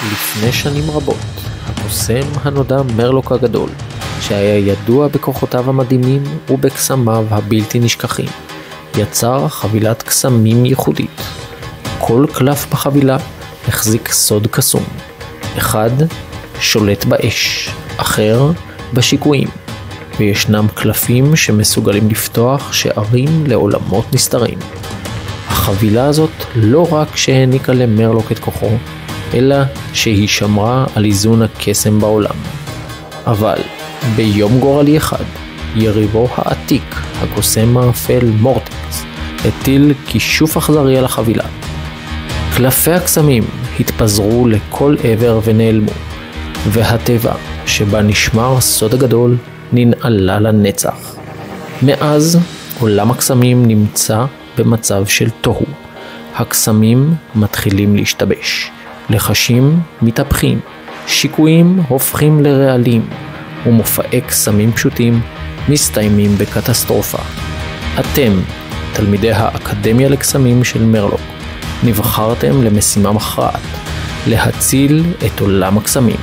לפני שנים רבות, הקוסם הנודע מרלוק הגדול, שהיה ידוע בכוחותיו המדהימים ובקסמיו הבלתי נשכחים, יצר חבילת קסמים ייחודית. כל קלף בחבילה החזיק סוד קסום. אחד שולט באש, אחר בשיקויים, וישנם קלפים שמסוגלים לפתוח שערים לעולמות נסתרים. החבילה הזאת לא רק שהעניקה למרלוק את כוחו, אלא שהיא שמרה על איזון הקסם בעולם. אבל ביום גורלי אחד, יריבו העתיק, הקוסם האפל מורטקס, הטיל כישוף אכזרי על החבילה. קלפי הקסמים התפזרו לכל עבר ונעלמו, והטבע שבה נשמר סוד הגדול ננעלה לנצח. מאז עולם הקסמים נמצא במצב של תוהו. הקסמים מתחילים להשתבש, לחשים מתהפכים, שיקויים הופכים לרעלים, ומופעי קסמים פשוטים מסתיימים בקטסטרופה. אתם, תלמידי האקדמיה לקסמים של מרלוק, נבחרתם למשימה מכרעת, להציל את עולם הקסמים.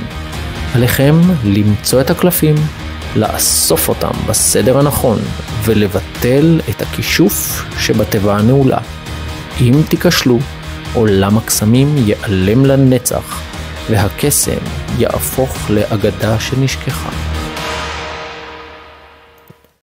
עליכם למצוא את הקלפים, לאסוף אותם בסדר הנכון ולבטל את הכישוף שבטבע הנעולה. אם תיכשלו, עולם הקסמים ייעלם לנצח והקסם יהפוך לאגדה שנשכחה.